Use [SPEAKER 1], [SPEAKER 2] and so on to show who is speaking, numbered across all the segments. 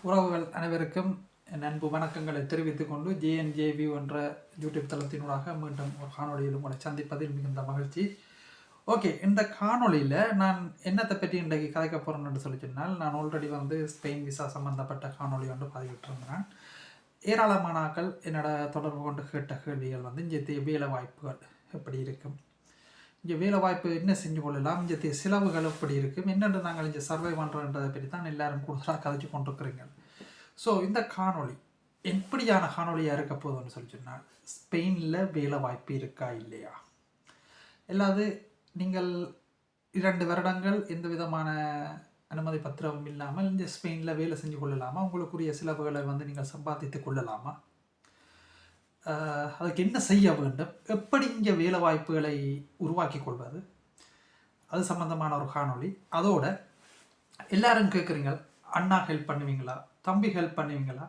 [SPEAKER 1] உறவுகள் அனைவருக்கும் என் அன்பு வணக்கங்களை தெரிவித்துக் கொண்டு ஜேஎன்ஜேவி என்ற யூடியூப் தளத்தினூடாக மீண்டும் ஒரு காணொலியில் உங்களை சந்திப்பதில் மிகுந்த மகிழ்ச்சி. ஓகே, இந்த காணொலியில் நான் என்னத்தை பற்றி இன்றைக்கு கதைக்க போகிறேன்னு சொல்லி சொன்னால், நான் ஆல்ரெடி ஸ்பெயின் விசா சம்பந்தப்பட்ட காணொலி ஒன்று பதிவிட்டிருந்தேன். ஏராளமான ஆக்கள் என்னோட தொடர்பு கொண்டு கேட்ட கேள்விகள் இங்கே வேலை வாய்ப்புகள் எப்படி இருக்கும், இங்கே வேலை வாய்ப்பு என்ன செஞ்சு கொள்ளலாம், இங்கே செலவுகள் எப்படி இருக்கும், என்னென்று நாங்கள் இங்கே சர்வை பண்ணுறோன்றதை பற்றி தான் எல்லாரும் கூடுதலாக கதைச்சு கொண்டிருக்கிறீங்க. ஸோ இந்த காணொலி எப்படியான காணொலியாக இருக்க போதும்னு சொல்லி சொன்னால், ஸ்பெயினில் வேலை வாய்ப்பு இருக்கா இல்லையா, இல்லாது நீங்கள் 2 வருடங்கள் எந்த விதமான அனுமதி பத்திரமும் இல்லாமல் இந்த ஸ்பெயினில் வேலை செஞ்சு கொள்ளலாமா, உங்களுக்குரிய செலவுகளை நீங்கள் சம்பாதித்து கொள்ளலாமா, அதுக்கு என்ன செய்ய வேண்டும், எப்படி இங்கே வேலை வாய்ப்புகளை உருவாக்கி கொள்வது, அது சம்பந்தமான ஒரு காணொலி. அதோட எல்லாரும் கேட்குறீங்க, அண்ணா ஹெல்ப் பண்ணுவீங்களா, தம்பி ஹெல்ப் பண்ணுவீங்களா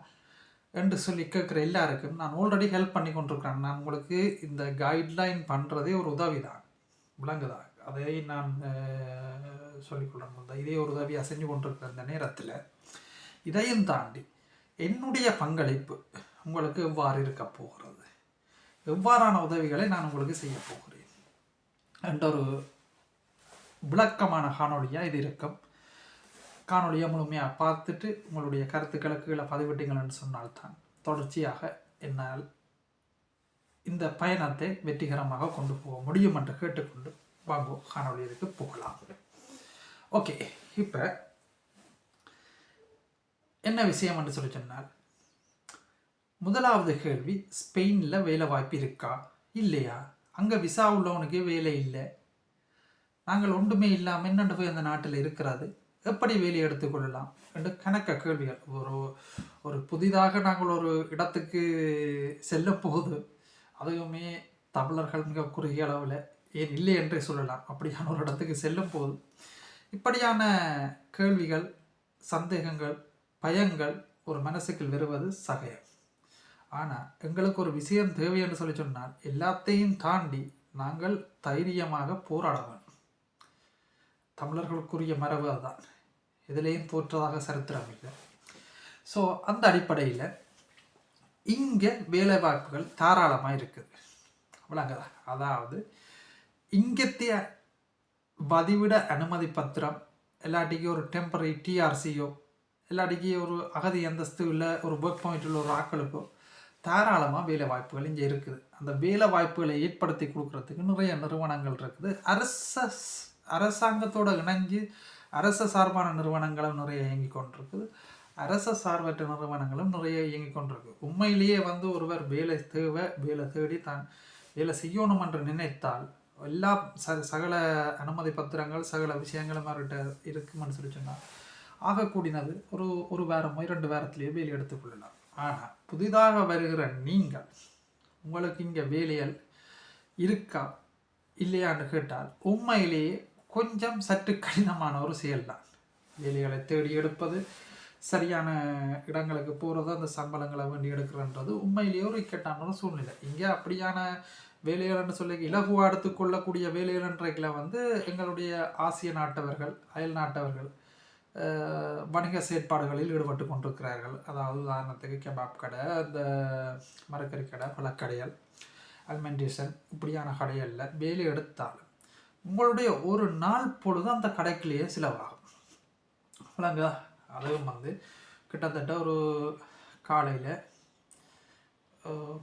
[SPEAKER 1] என்று சொல்லி கேட்குற எல்லாருக்கும் நான் ஆல்ரெடி ஹெல்ப் பண்ணி கொண்டிருக்கிறேன். நான் உங்களுக்கு இந்த கைட்லைன் பண்ணுறதே ஒரு உதவி தான், விளங்குதா, அதை நான் சொல்லிக்கொள்ளணும். இதே ஒரு உதவியாக செஞ்சு கொண்டிருக்கிற இந்த நேரத்தில் இதையும் தாண்டி என்னுடைய பங்களிப்பு உங்களுக்கு எவ்வாறு இருக்க போகிறது, எவ்வாறான உதவிகளை நான் உங்களுக்கு செய்ய போகிறேன் என்ற ஒரு விளக்கமான காணொலியாக இது இருக்கும். காணொலியை முழுமையாக பார்த்துட்டு உங்களுடைய கருத்துக்களுக்கு கீழே பதிவிட்டீங்கள்னு சொன்னால்தான் தொடர்ச்சியாக என்னால் இந்த பயணத்தை வெற்றிகரமாக கொண்டு போக முடியும் என்று கேட்டுக்கொண்டு வாங்கோ காணொலிக்கு போகலாம். ஓகே, இப்போ என்ன விஷயம் என்று சொல்லி சொன்னால், முதலாவது கேள்வி, ஸ்பெயினில் வேலை வாய்ப்பு இருக்கா இல்லையா, அங்கே விசா உள்ளவனுக்கே வேலை இல்லை, நாங்கள் ஒன்றுமே இல்லாமல் என்னென்று போய் அந்த நாட்டில் இருக்கிறது, எப்படி வேலையை எடுத்துக்கொள்ளலாம் என்று கணக்க கேள்விகள். ஒரு புதிதாக நாங்கள் ஒரு இடத்துக்கு செல்ல போகுது, அதுவுமே தமிழர்கள் மிக குறுகிய அளவில், ஏன் இல்லை என்றே சொல்லலாம், அப்படியான ஒரு இடத்துக்கு செல்லும் போது இப்படியான கேள்விகள், சந்தேகங்கள், பயங்கள் ஒரு மனசுக்கு வருவது சகயம். ஆனால் எங்களுக்கு ஒரு விஷயம் தேவை என்று சொல்லி சொன்னால், எல்லாத்தையும் தாண்டி நாங்கள் தைரியமாக போராட வேண்டும். தமிழர்களுக்குரிய மரபு அதுதான், எதிலையும் தோற்றதாக சரித்திரம் இல்லை. ஸோ அந்த அடிப்படையில் இங்கே வேலை வாய்ப்புகள் தாராளமாக இருக்குது, விளங்குதா. அதாவது இங்கத்திய பதிவிட அனுமதி பத்திரம் எல்லாட்டிக்கு ஒரு டெம்பரரி டிஆர்சியோ, எல்லாட்டிக்கு ஒரு அகதி அந்தஸ்து இல்லை, ஒரு ஒர்க் பாயிண்ட் உள்ள ஒரு ஆக்களுக்கோ தாராளமாக வேலை வாய்ப்புகள் இங்கே இருக்குது. அந்த வேலை வாய்ப்புகளை ஏற்படுத்தி கொடுக்கறதுக்கு நிறைய நிறுவனங்கள் இருக்குது. அரசாங்கத்தோடு இணைஞ்சு அரச சார்பான நிறுவனங்களும் நிறைய இயங்கி கொண்டிருக்குது, அரச சார்பற்ற நிறுவனங்களும் நிறைய இயங்கி கொண்டிருக்கு. உண்மையிலேயே ஒருவர் வேலை தேவை, வேலை தேடி தான் வேலை செய்யணும் என்று நினைத்தால் எல்லா சகல அனுமதி பத்திரங்கள், சகல விஷயங்களும் அவர்கிட்ட இருக்குமென்னு சொல்லி சொன்னால் ஆகக்கூடியது ஒரு வாரமோ 2 வாரத்திலேயே வேலை எடுத்துக்கொள்ளலாம். ஆனால் புதிதாக வருகிற நீங்கள், உங்களுக்கு இங்கே வேலைகள் இருக்கா இல்லையான்னு கேட்டால் உண்மையிலேயே கொஞ்சம் சற்று கடினமான ஒரு செயல்தான். வேலைகளை தேடி எடுப்பது, சரியான இடங்களுக்கு போகிறது, அந்த சம்பளங்களை வேண்டி எடுக்கிறன்றது உண்மையிலேயே ஒரு இக்கட்டான ஒரு சூழ்நிலை. இங்கே அப்படியான வேலைகள்னு சொல்லி இலகுவாக எடுத்துக்கொள்ளக்கூடிய வேலைகள்ன்றதுல எங்களுடைய ஆசிய நாட்டவர்கள், அயல் நாட்டவர்கள் வணிக செயற்பாடுகளில் ஈடுபட்டு கொண்டிருக்கிறார்கள். அதாவது உதாரணத்துக்கு கெபாப் கடை, இந்த மரக்கறி கடை, பழக்கடைகள், அல்மெண்டேஷன், இப்படியான கடைகளில் வேலை எடுத்தாலும் உங்களுடைய ஒரு நாள் பொழுது அந்த கடைக்குள்ளேயே செலவாகும், இல்லைங்களா. அதுவும் கிட்டத்தட்ட ஒரு காலையில்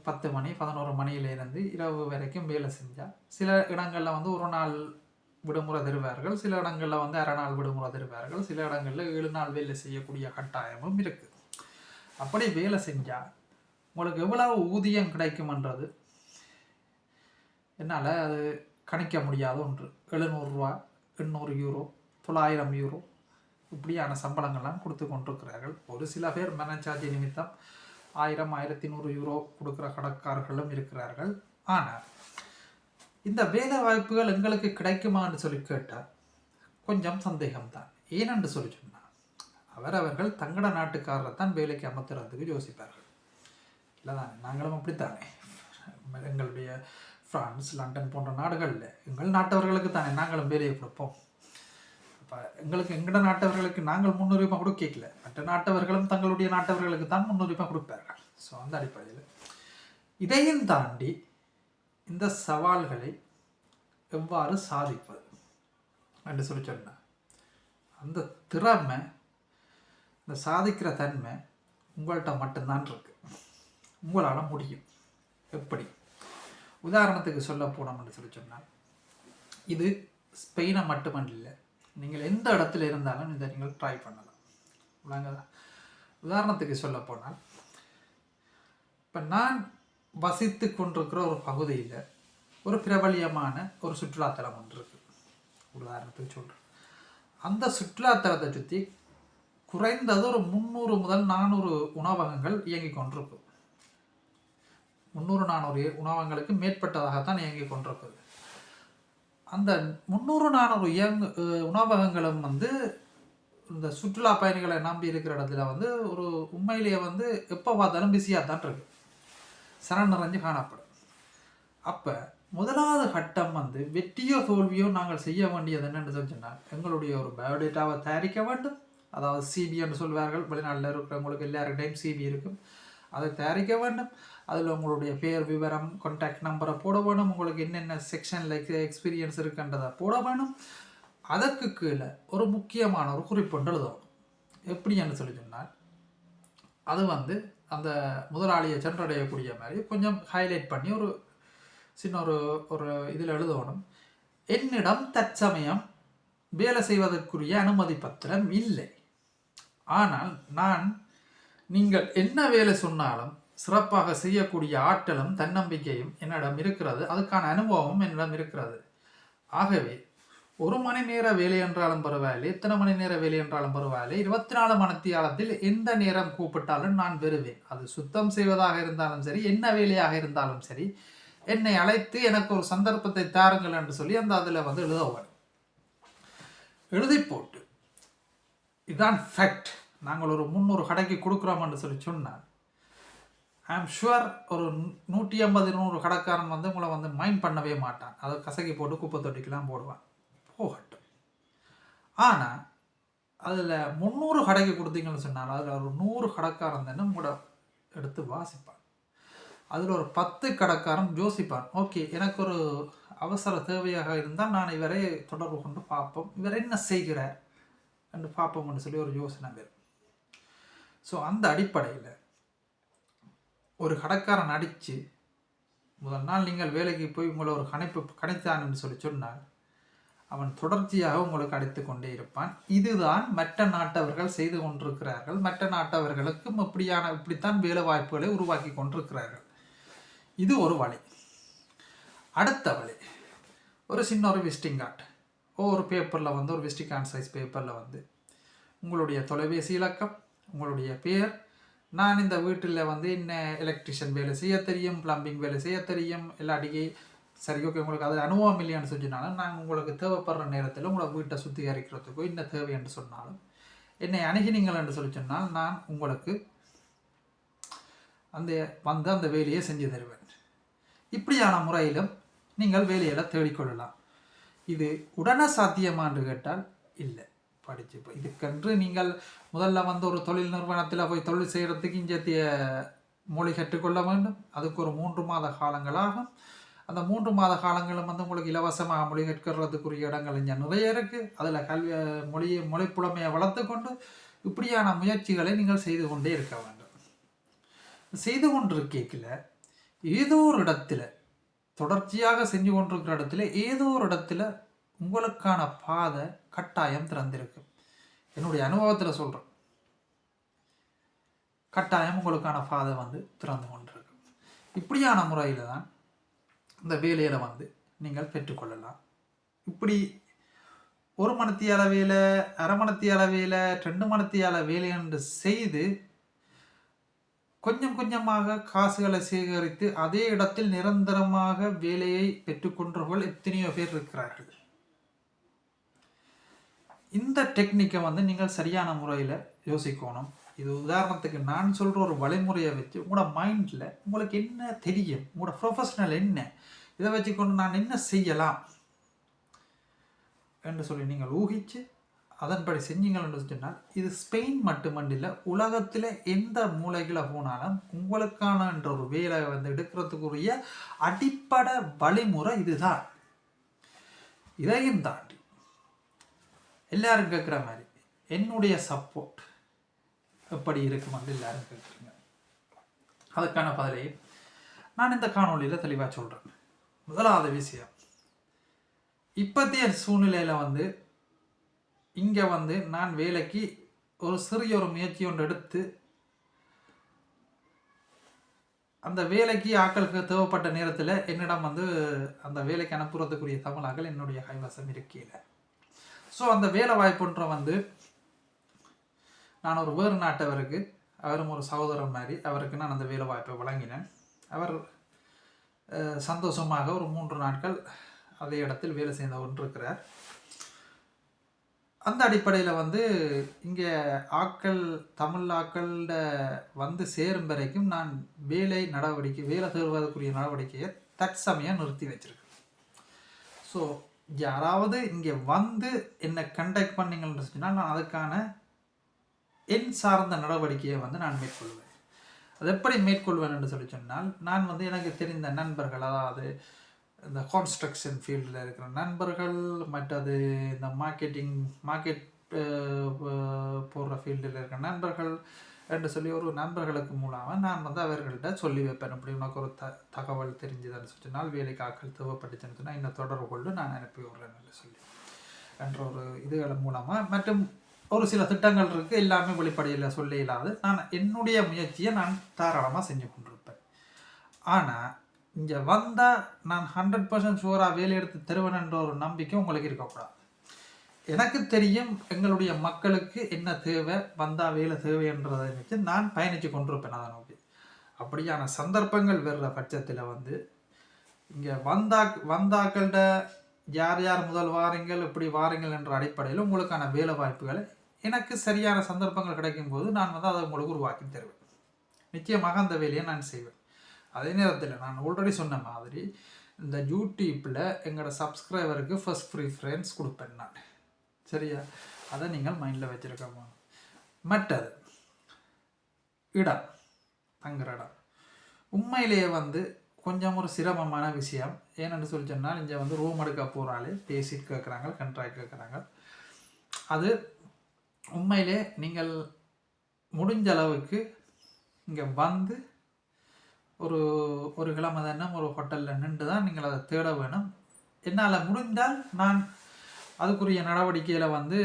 [SPEAKER 1] 10 மணி 11 மணியிலேருந்து இரவு வரைக்கும் வேலை செஞ்சால், சில இடங்களில் ஒரு நாள் விடுமுறை தருவார்கள், சில இடங்களில் அரை நாள் விடுமுறை தருவார்கள், சில இடங்களில் 7 நாள் வேலை செய்யக்கூடிய கட்டாயமும் இருக்குது. அப்படி வேலை செஞ்சால் உங்களுக்கு எவ்வளவு ஊதியம் கிடைக்கும்ன்றது என்னால் அது கணிக்க முடியாத ஒன்று. 700 ரூபா, 800 யூரோ, 900 யூரோ, இப்படியான சம்பளங்கள்லாம் கொடுத்து கொண்டிருக்கிறார்கள். ஒரு சில பேர் மனச்சார்ஜி நிமித்தம் 1000, 1100 யூரோ கொடுக்குற கணக்காரர்களும் இருக்கிறார்கள். ஆனால் இந்த வேலை வாய்ப்புகள் எங்களுக்கு கிடைக்குமான்னு சொல்லி கேட்டால் கொஞ்சம் சந்தேகம்தான். ஏனென்று சொல்லி சொன்னால், அவர்கள் தங்கட நாட்டுக்காரரை தான் வேலைக்கு அமர்த்துறதுக்கு யோசிப்பார்கள், இல்லை தானே. நாங்களும் அப்படித்தானே, எங்களுடைய பிரான்ஸ், லண்டன் போன்ற நாடுகளில் எங்கள் நாட்டவர்களுக்கு தானே நாங்களும் வேலையை கொடுப்போம். அப்போ எங்களுக்கு எங்கட நாட்டவர்களுக்கு நாங்கள் முன்னுரிமை கொடுக்கல, மற்ற நாட்டவர்களும் தங்களுடைய நாட்டவர்களுக்கு தான் முன்னுரிமை கொடுப்பார்கள். ஸோ அந்த அடிப்படையில் இதையும் தாண்டி இந்த சவால்களை எவ்வாறு சாதிப்பது என்று சொல்லி சொன்னார். அந்த திறமை, இந்த சாதிக்கிற தன்மை உங்கள்கிட்ட மட்டும்தான் இருக்கு. உங்களால் முடியும். எப்படி? உதாரணத்துக்கு சொல்ல போனோம்னு சொல்லி சொன்னால், இது ஸ்பெயினை மட்டுமல்ல, நீங்கள் எந்த இடத்துல இருந்தாலும் இதை நீங்கள் ட்ரை பண்ணலாம். விளங்குதா? உதாரணத்துக்கு சொல்ல போனால், இப்போ நான் வசித்து கொண்டிருக்கிற ஒரு பகுதியில் ஒரு பிரபலியமான ஒரு சுற்றுலாத்தலம் ஒன்று இருக்குது. உதாரணத்துக்கு சொல்கிறேன். அந்த சுற்றுலாத்தலத்தை சுற்றி குறைந்தது ஒரு 300 முதல் 400 உணவகங்கள் இயங்கி கொண்டிருக்கும். 300-400 உணவகங்களுக்கு மேற்பட்டதாகத்தான் இயங்கி கொண்டிருக்குது. அந்த 300-400 உணவகங்களும் இந்த சுற்றுலா பயணிகளை நம்பி இருக்கிற இடத்துல ஒரு உண்மையிலேயே எப்போ பார்த்தாலும் பிஸியாக தான் இருக்கு, சரண் நிறைஞ்சு காணப்படும். அப்போ முதலாவது கட்டம் வெற்றியோ தோல்வியோ நாங்கள் செய்ய வேண்டியது என்னென்னு சொன்னால், எங்களுடைய ஒரு பயோடேட்டாவை தயாரிக்க வேண்டும். அதாவது சிபி என்று சொல்வார்கள், வெளிநாட்டில் இருக்கிறவங்களுக்கு எல்லாருக்கிட்டையும் சிபி இருக்கும், அதை தயாரிக்க வேண்டும். அதில் உங்களுடைய பேர் விவரம், கான்டாக்ட் நம்பரை போட வேணும், உங்களுக்கு என்னென்ன செக்ஷனில் எக்ஸ்பீரியன்ஸ் இருக்குன்றதை போட வேணும். அதற்கு கீழே ஒரு முக்கியமான ஒரு குறிப்பொன்று எழுதணும். எப்படின்னு சொல்லி சொன்னால், அது அந்த முதலாளியை சென்றடையக்கூடிய மாதிரி கொஞ்சம் ஹைலைட் பண்ணி ஒரு சின்ன ஒரு இதில் எழுதணும். என்னிடம் தற்சமயம் வேலை செய்வதற்குரிய அனுமதி பத்திரம் இல்லை, ஆனால் நீங்கள் என்ன வேலை சொன்னாலும் சிறப்பாக செய்யக்கூடிய ஆற்றலும் தன்னம்பிக்கையும் என்னிடம் இருக்கிறது, அதுக்கான அனுபவமும் என்னிடம் இருக்கிறது. ஆகவே 1 மணி நேர வேலை என்றாலும் பரவாயில்லை, எத்தனை மணி நேர வேலை என்றாலும் பரவாயில்லை, 24 மணித்தியாலத்தில் எந்த நேரம் கூப்பிட்டாலும் நான் வருவேன். அது சுத்தம் செய்வதாக இருந்தாலும் சரி, என்ன வேலையாக இருந்தாலும் சரி, என்னை அழைத்து எனக்கு ஒரு சந்தர்ப்பத்தை தாருங்கள் என்று சொல்லி அதில் எழுதுவார். எழுதி போட்டு இதுதான் ஃபேக்ட், நாங்கள் ஒரு 300 கடைக்கு கொடுக்குறோம் என்று சொல்லி சொன்னார். ஐ ஆம் ஷுவர் ஒரு 150-200 கடைக்காரன் உங்களை மைண்ட் பண்ணவே மாட்டான். அதை கசக்கி போட்டு குப்பை தொட்டிக்கெல்லாம் போடுவான், போகட்டும். ஆனால் அதில் 300 கடைக்கு கொடுத்தீங்கன்னு சொன்னால் அதில் ஒரு 100 கடைக்காரன் தானே உங்களோட எடுத்து வாசிப்பான். அதில் ஒரு 10 கடைக்காரன் யோசிப்பான், ஓகே எனக்கு ஒரு அவசர தேவையாக இருந்தால் நான் இவரை தொடர்பு கொண்டு பார்ப்போம், இவர் என்ன செய்கிறார் என்று பார்ப்போம்னு சொல்லி ஒரு யோசனை வரும். ஸோ அந்த அடிப்படையில் ஒரு கடைக்காரன் அடித்து முதல் நாள் நீங்கள் வேலைக்கு போய் உங்களை ஒரு கணித்தான்னு சொல்லி சொன்னால் அவன் தொடர்ச்சியாக உங்களுக்கு அடித்து கொண்டே இருப்பான். இதுதான் மற்ற நாட்டவர்கள் செய்து கொண்டிருக்கிறார்கள். மற்ற நாட்டவர்களுக்கும் இப்படித்தான் வேலை வாய்ப்புகளை உருவாக்கி கொண்டிருக்கிறார்கள். இது ஒரு வழி. அடுத்த வழி, ஒரு சின்ன ஒரு விசிட்டிங் கார்டு ஒரு பேப்பரில் ஒரு விசிட்டிங் கார்டு சைஸ் பேப்பரில் உங்களுடைய தொலைபேசி இலக்கம், உங்களுடைய பேர், நான் இந்த வீட்டில் என்ன எலக்ட்ரிஷியன் வேலை செய்ய தெரியும், பிளம்பிங் வேலை செய்ய தெரியும், இல்லாட்டிக்கு சரி ஓகே உங்களுக்கு அதில் அனுபவம் இல்லையான்னு சொன்னாலும் நான் உங்களுக்கு தேவைப்படுற நேரத்தில் உங்களை வீட்டை சுத்திகரிக்கிறதுக்கோ என்ன தேவை என்று சொன்னாலும் என்னை அணுகினீங்கள் என்று சொல்லி சொன்னால் நான் உங்களுக்கு அந்த வேலையை செஞ்சு தருவேன். இப்படியான முறையிலும் நீங்கள் வேலையில் தேடிக்கொள்ளலாம். இது உடனே சாத்தியமானு கேட்டால் இல்லை. படித்து இதுக்கென்று நீங்கள் முதல்ல ஒரு தொழில் நிறுவனத்தில் போய் தொழில் செய்கிறதுக்கு இந்திய மொழி கற்றுக்கொள்ள வேண்டும். அதுக்கு ஒரு 3 மாத காலங்களாகும். அந்த 3 மாத காலங்களும் உங்களுக்கு இலவசமாக மொழி கற்கிறதுக்குரிய இடங்கள் இங்கே நிறைய இருக்குது. அதில் மொழி புலமையை வளர்த்து கொண்டு இப்படியான முயற்சிகளை நீங்கள் செய்து கொண்டே இருக்க வேண்டும். செய்து கொண்டிருக்கல ஏதோ ஒரு இடத்துல தொடர்ச்சியாக செஞ்சு கொண்டிருக்கிற இடத்துல ஏதோ ஒரு இடத்துல உங்களுக்கான பாதை கட்டாயம் திறந்திருக்கு. என்னுடைய அனுபவத்தில் சொல்கிறேன், கட்டாயம் உங்களுக்கான பாதை திறந்து கொண்டிருக்கு. இப்படியான முறையில் தான் இந்த வேலையில் நீங்கள் பெற்றுக்கொள்ளலாம். இப்படி 1 மணித்தியால வேலை, அரை மணித்தியால வேலை, 2 மணித்தியால வேலை என்று செய்து கொஞ்சம் கொஞ்சமாக காசுகளை சேகரித்து அதே இடத்தில் நிரந்தரமாக வேலையை பெற்றுக்கொண்டவர்கள் எத்தனையோ பேர் இருக்கிறார்கள். இந்த டெக்னிக்கை நீங்கள் சரியான முறையில் யோசிக்கணும். இது உதாரணத்துக்கு நான் சொல்கிற ஒரு வழிமுறையை வச்சு உங்களோட மைண்டில் உங்களுக்கு என்ன தெரியும், உங்களோட ப்ரொஃபஷனல் என்ன, இதை வச்சுக்கொண்டு நான் என்ன செய்யலாம் என்று சொல்லி நீங்கள் ஊகித்து அதன்படி செஞ்சீங்கன்னு சொன்னால் இது ஸ்பெயின் மட்டுமண்டில்லை, உலகத்தில் எந்த மூலைகளை போனாலும் உங்களுக்கான என்ற ஒரு வேலை வந்து எடுக்கிறதுக்குரிய அடிப்படை வழிமுறை இதுதான். இதையும் தாண்டி எல்லாரும் கேட்குற மாதிரி என்னுடைய சப்போர்ட் எப்படி இருக்குமென்று எல்லாரும் கேட்குறீங்க. அதுக்கான பதிலை நான் இந்த காணொலியில் தெளிவாக சொல்கிறேன். முதலாவது விஷயம், இப்போதைய சூழ்நிலையில் வந்து இங்கே வந்து நான் வேலைக்கு ஒரு சிறிய ஒரு முயற்சி ஒன்று எடுத்து அந்த வேலைக்கு ஆட்களுக்கு தேவைப்பட்ட நேரத்தில் என்னிடம் வந்து அந்த வேலைக்கு அனுப்புறதுக்குரிய தமிழாக்கள் என்னுடைய கைவசம் இருக்கையில். ஸோ அந்த வேலை வாய்ப்புன்ற வந்து நான் ஒரு வேறு நாட்டவருக்கு, அவரும் ஒரு சகோதரன் மாதிரி, அவருக்கு நான் அந்த வேலை வாய்ப்பை வழங்கினேன். அவர் சந்தோஷமாக ஒரு 3 நாட்கள் அதே இடத்தில் வேலை செய்து கொண்டிருக்கிறார். அந்த அடிப்படையில் வந்து இங்கே ஆக்கள் தமிழ் ஆக்கள வந்து சேரும் வரைக்கும் நான் வேலை தேடுவதற்குரிய நடவடிக்கையை தற்சமயம் நிறுத்தி வச்சிருக்கேன். ஸோ யாராவது இங்கே வந்து என்னை கண்டக்ட் பண்ணிங்கன்னு சொன்னால் நான் அதுக்கான என் சார்ந்த நடவடிக்கையை வந்து நான் மேற்கொள்வேன். அது எப்படி மேற்கொள்வேன் என்று சொல்லி சொன்னால், நான் வந்து எனக்கு தெரிந்த நண்பர்கள், அதாவது இந்த கான்ஸ்ட்ரக்ஷன் ஃபீல்டில் இருக்கிற நண்பர்கள், மற்றது இந்த மார்க்கெட் போடுற ஃபீல்டில் இருக்கிற நண்பர்கள் என்று சொல்லி ஒரு நண்பர்களுக்கு மூலமாக நான் வந்து அவர்கள்ட்ட சொல்லி வைப்பேன். அப்படி உனக்கு ஒரு தகவல் தெரிஞ்சுதுன்னு சொன்னால், வேலைக்கு ஆட்கள் தேவைப்பட்டுச்சுன்னு சொன்னால் இந்த தொடர்பு கொண்டு நான் அனுப்பி விடுறேன்னு சொல்லி என்ற ஒரு இதுகள் மூலமாக, மற்றும் ஒரு சில திட்டங்கள் இருக்குது, எல்லாமே வெளிப்படையில் சொல்ல இல்லாது நான் என்னுடைய முயற்சியை நான் தாராளமாக செஞ்சு கொண்டிருப்பேன். ஆனால் இங்கே வந்தால் நான் 100% ஷுவராக வேலை எடுத்து தருவேன்ன்ற ஒரு நம்பிக்கை உங்களுக்கு இருக்கக்கூடாது. எனக்கு தெரியும் எங்களுடைய மக்களுக்கு என்ன தேவை, வந்தால் வேலை தேவைன்றதை வச்சு நான் பயணித்து கொண்டிருப்பேன் அதை நோக்கி. அப்படியான சந்தர்ப்பங்கள் வர்ற பட்சத்தில் வந்து இங்கே வந்தாக்கள்கிட்ட யார் யார் முதல் வாரீங்கள், இப்படி வாரீங்கள் என்ற அடிப்படையில் உங்களுக்கான வேலை வாய்ப்புகளை எனக்கு சரியான சந்தர்ப்பங்கள் கிடைக்கும் போது நான் வந்து அதை உங்களுக்கு உருவாக்கி தருவேன். நிச்சயமாக அந்த வேலையை நான் செய்வேன். அதே நேரத்தில் நான் ஆல்ரெடி சொன்ன மாதிரி இந்த யூடியூப்பில் எங்களோட சப்ஸ்கிரைபருக்கு ஃபர்ஸ்ட் ப்ரிஃபரன்ஸ் கொடுப்பேன் நான். சரியா? அதை நீங்கள் மைண்டில் வச்சுருக்கோமா. மற்றது இடம், தங்குற இடம் உண்மையிலேயே வந்து கொஞ்சம் ஒரு சிரமமான விஷயம். ஏன்னு சொல்லி சொன்னால், இங்கே வந்து ரூம் எடுக்க போகிறாலே பேசிட் கேட்குறாங்க, கண்ட்ராக்ட் கேட்குறாங்க. அது உண்மையிலே நீங்கள் முடிஞ்ச அளவுக்கு இங்கே வந்து ஒரு கிழமை தானே ஒரு ஹோட்டலில் நின்று தான் நீங்கள் அதை தேட வேணும். என்னால் முடிந்தால் நான் அதுக்குரிய நடவடிக்கையில் வந்து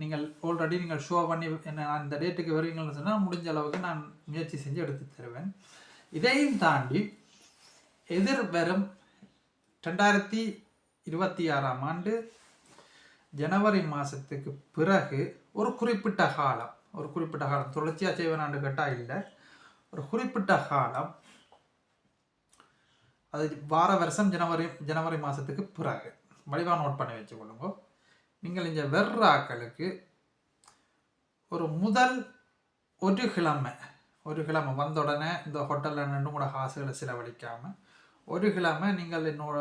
[SPEAKER 1] நீங்கள் ஆல்ரெடி நீங்கள் ஷோ பண்ணி என்ன அந்த டேட்டுக்கு வருவீங்கன்னு சொன்னால் முடிஞ்ச அளவுக்கு நான் முயற்சி செஞ்சு எடுத்து தருவேன். இதையும் தாண்டி எதிர்வரும் 2026ஆம் ஆண்டு ஜனவரி மாதத்துக்கு பிறகு ஒரு குறிப்பிட்ட காலம் தொடர்ச்சியாக செய்வேனாண்டு கேட்டால் இல்லை, ஒரு குறிப்பிட்ட காலம், அது வார வருஷம் ஜனவரி மாதத்துக்கு பிறகு வடிவாக நோட் பண்ணி வச்சுக்கொள்ளுங்க. நீங்கள் இங்கே வெர்றாக்களுக்கு ஒரு முதல் ஒரு கிழமை வந்த உடனே இந்த ஹோட்டலில் நின்று கூட காசுகளை செலவழிக்காமல் ஒரு கிழமை நீங்கள் என்னோட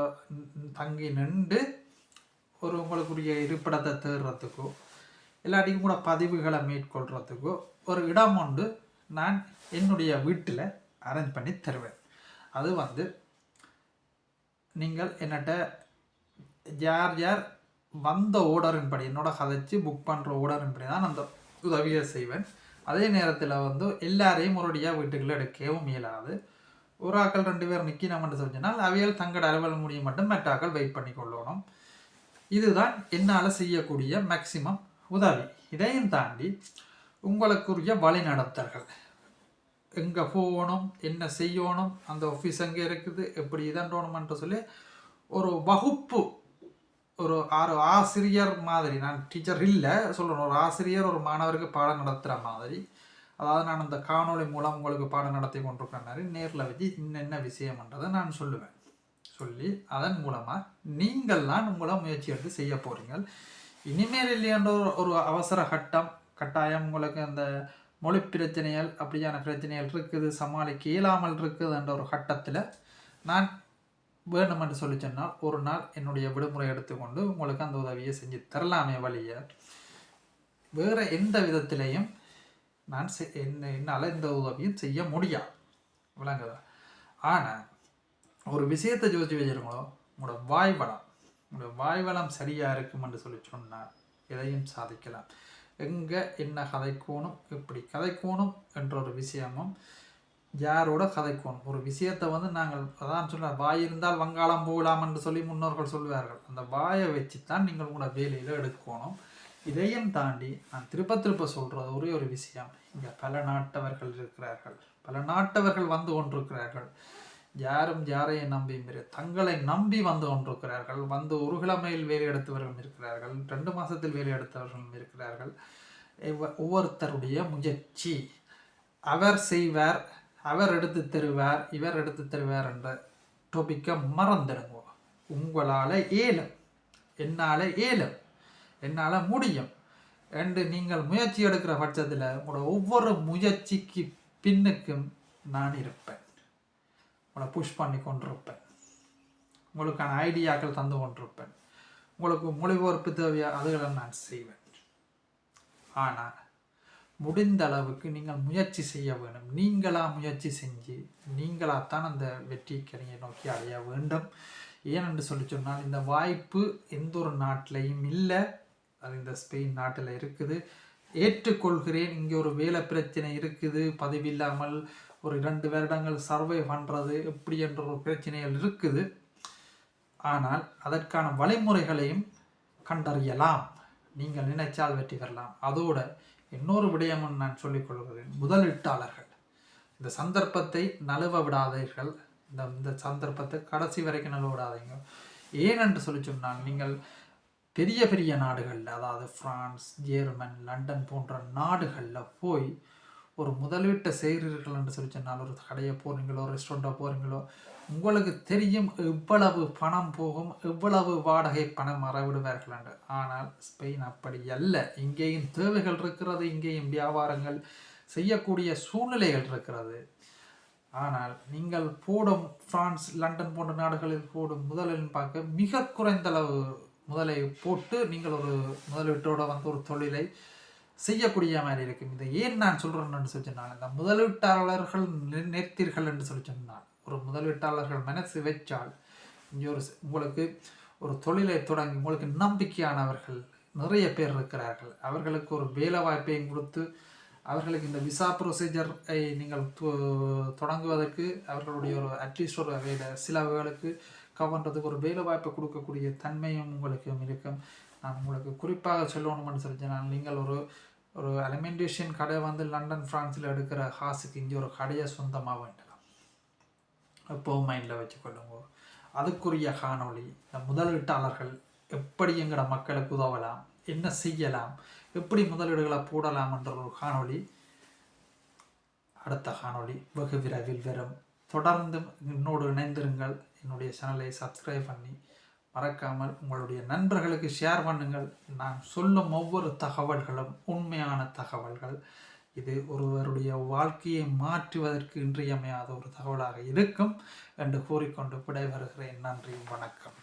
[SPEAKER 1] தங்கி நின்று ஒரு உங்களுக்குரிய இருப்பிடத்தை தேடுறதுக்கோ எல்லாத்தையும் கூட பதிவுகளை மேற்கொள்கிறதுக்கோ ஒரு இடம் ஒன்று நான் என்னுடைய வீட்டில் அரேஞ்ச் பண்ணி தருவேன். அது வந்து நீங்கள் என்னட்ட யார் யார் வந்த ஓர்டரின்படி என்னோட கதைச்சி புக் பண்ணுற ஓர்டரின்படி தான் அந்த உதவியை செய்வேன். அதே நேரத்தில் வந்து எல்லாரையும் ஒருடியாக வீட்டுக்குள்ளே எடுக்கவும் இயலாது. ஒரு ஆக்கள் 2 பேர் நிற்கணும்னு சொன்னால் அவைகள் தங்களோட அலுவல் முடிய மட்டும் மற்ற ஆக்கள் வெயிட் பண்ணி கொள்ளணும். இதுதான் என்னால் செய்யக்கூடிய மேக்சிமம் உதவி. இதையும் தாண்டி உங்களுக்குரிய வழிநடத்தல்கள், எங்கே போகணும், என்ன செய்யணும், அந்த ஆஃபீஸ் எங்கே இருக்குது, எப்படி இதன்றோணுமென்று சொல்லி ஒரு வகுப்பு, ஒரு ஆசிரியர் மாதிரி, நான் டீச்சர் இல்லை சொல்லணும், ஒரு ஆசிரியர் ஒரு மாணவருக்கு பாடம் நடத்துகிற மாதிரி, அதாவது நான் அந்த காணொளி மூலம் உங்களுக்கு பாடம் நடத்தி கொண்டிருக்கிற மாதிரி நேரில் வச்சு இன்னென்ன விஷயம்ன்றதை நான் சொல்லுவேன். சொல்லி அதன் மூலமாக நீங்கள்லாம் உங்களை முயற்சி எடுத்து செய்ய போகிறீங்க. இனிமேல் இல்லையன்ற ஒரு அவசர கட்டாயம் உங்களுக்கு அந்த மொழி பிரச்சனைகள் அப்படியான பிரச்சனைகள் இருக்குது, சமாளிக்க இயலாமல் இருக்குது என்ற ஒரு கட்டத்தில் நான் வேணுமென்று சொல்லி சொன்னால் ஒரு நாள் என்னுடைய விடுமுறை எடுத்துக்கொண்டு உங்களுக்கு அந்த உதவியை செஞ்சு தரலாமே வழியை. வேறு எந்த விதத்திலையும் நான் என்னால் எந்த உதவியும் செய்ய முடியாது. விளங்குதா? ஆனால் ஒரு விஷயத்தை யோசிச்சு வச்சிருங்களோ, உங்களோட வாய்வளம் சரியாக இருக்கும் என்று சொல்லி சொன்னால் எதையும் சாதிக்கலாம். எங்கே என்ன கதைக்கோணும், எப்படி கதைக்கோணும் என்ற ஒரு விஷயமும், யாரோட கதைக்கோணும். ஒரு விஷயத்தை நாங்கள் அதான் சொல்ல, வாய் இருந்தால் வங்காளம் போகலாம் என்று சொல்லி முன்னோர்கள் சொல்வார்கள். அந்த வாயை வச்சு தான் நீங்கள் உங்களோட வேலையில் எடுக்கணும். இதையும் தாண்டி நான் திருப்ப சொல்கிறது ஒரே ஒரு விஷயம், இங்கே பல நாட்டவர்கள் இருக்கிறார்கள், பல நாட்டவர்கள் வந்து கொண்டிருக்கிறார்கள். யாரும் யாரையும் நம்பி தங்களை நம்பி வந்து கொண்டிருக்கிறார்கள். வந்து ஒரு கிழமையில் வேலை எடுத்தவர்களும் இருக்கிறார்கள், 2 மாதத்தில் வேலை எடுத்தவர்களும் இருக்கிறார்கள். ஒவ்வொருத்தருடைய முயற்சி, அவர் செய்வார், அவர் எடுத்து தருவார், இவர் எடுத்து தருவார் என்ற டாபிக்கை மறந்துடுங்க. உங்களால் ஏலம், என்னால் ஏலம், என்னால் முடியும் என்று நீங்கள் முயற்சி எடுக்கிற பட்சத்தில் உங்களோட ஒவ்வொரு முயற்சிக்கு பின்னுக்கும் நான் இருப்பேன். உங்களை புஷ் பண்ணி கொண்டிருப்பேன். உங்களுக்கான ஐடியாக்கள் தந்து கொண்டிருப்பேன். உங்களுக்கு மொழிபெயர்ப்பு தேவையா, அதுகளை நான் செய்வேன். ஆனால் முடிந்த அளவுக்கு நீங்கள் முயற்சி செய்ய வேணும். நீங்களாக முயற்சி செஞ்சு நீங்களாகத்தான் அந்த வெற்றி கனியை நோக்கி அடைய வேண்டும். ஏனென்று சொல்லி சொன்னால் இந்த வாய்ப்பு எந்த ஒரு நாட்டிலையும் இல்லை. அது இந்த ஸ்பெயின் நாட்டில் இருக்குது. ஏற்றுக்கொள்கிறேன், இங்கே ஒரு வேலை பிரச்சனை இருக்குது, பதிவில்லாமல் ஒரு 2 வருடங்கள் சர்வை பண்ணுறது எப்படி என்ற ஒரு பிரச்சனைகள் இருக்குது. ஆனால் அதற்கான வழிமுறைகளையும் கண்டறியலாம். நீங்கள் நினைச்சால் வெற்றி பெறலாம். அதோட இன்னொரு விடயமும் நான் சொல்லிக்கொள்கிறேன், முதலீட்டாளர்கள் இந்த சந்தர்ப்பத்தை நழுவ விடாதீர்கள். இந்த சந்தர்ப்பத்தை கடைசி வரைக்கும் நழுவ விடாதீங்க. ஏனென்று சொல்லி சொன்னால், நீங்கள் பெரிய பெரிய நாடுகளில், அதாவது பிரான்ஸ், ஜெர்மன், லண்டன் போன்ற நாடுகளில் போய் ஒரு முதலீட்டை செய்கிறீர்கள் என்று சொல்லி சொன்னால், ஒரு கடையை போகிறீங்களோ, ரெஸ்டாரண்ட்டை போகிறீங்களோ, உங்களுக்கு தெரியும் எவ்வளவு பணம் போகும், எவ்வளவு வாடகை பணம் மறவிடுவார்கள் என்று. ஆனால் ஸ்பெயின் அப்படி அல்ல. இங்கேயும் தேவைகள் இருக்கிறது, இங்கேயும் வியாபாரங்கள் செய்யக்கூடிய சூழ்நிலைகள் இருக்கிறது. ஆனால் நீங்கள் போடும் பிரான்ஸ், லண்டன் போன்ற நாடுகளில் போடும் முதலில் பார்க்க மிக குறைந்த அளவு முதலை போட்டு நீங்கள் ஒரு முதலீட்டோட ஒரு தொழிலை செய்யக்கூடிய மாதிரி இருக்கும். இதை ஏன் நான் சொல்கிறேன்னு சொல்லி சொன்னால், இந்த முதலீட்டாளர்கள் நிறுத்தீர்கள் என்று சொல்லி சொன்னால், ஒரு முதலீட்டாளர்கள் மனசு வச்சால் இங்கே உங்களுக்கு ஒரு தொழிலை தொடங்கி உங்களுக்கு நம்பிக்கையானவர்கள் நிறைய பேர் இருக்கிறார்கள். அவர்களுக்கு ஒரு வேலை வாய்ப்பையும் கொடுத்து, அவர்களுக்கு இந்த விசா ப்ரொசீஜரை நீங்கள் தொடங்குவதற்கு அவர்களுடைய ஒரு அட்லீஸ்ட் ஒரு வேலை சிலவர்களுக்கு கவர்றதுக்கு ஒரு வேலை வாய்ப்பை கொடுக்கக்கூடிய தன்மையும் உங்களுக்கு இருக்கும். நான் உங்களுக்கு குறிப்பாக சொல்லணும்னு சொல்லிச்சேன், நீங்கள் ஒரு அலிமெண்டேஷன் கடை லண்டன் பிரான்ஸில் எடுக்கிற காசுக்கு இங்கே ஒரு கடையை சொந்தமாக வேண்டலாம். எப்போவும் மைண்டில் வச்சுக்கொள்ளுங்க. அதுக்குரிய காணொளி, இந்த முதலீட்டாளர்கள் எப்படி எங்களோட மக்களுக்கு உதவலாம், என்ன செய்யலாம், எப்படி முதலீடுகளை போடலாம் என்ற ஒரு காணொளி, அடுத்த காணொளி வெகு விரைவில் வரும். தொடர்ந்து என்னோடு இணைந்திருங்கள். என்னுடைய சேனலை சப்ஸ்கிரைப் பண்ணி மறக்காமல் உங்களுடைய நண்பர்களுக்கு ஷேர் பண்ணுங்கள். நான் சொல்லும் ஒவ்வொரு தகவல்களும் உண்மையான தகவல்கள். இது ஒருவருடைய வாழ்க்கையை மாற்றுவதற்கு இன்றியமையாத ஒரு தகவலாக இருக்கும் என்று கூறிக்கொண்டு விடைபெறுகிறேன். நன்றி, வணக்கம்.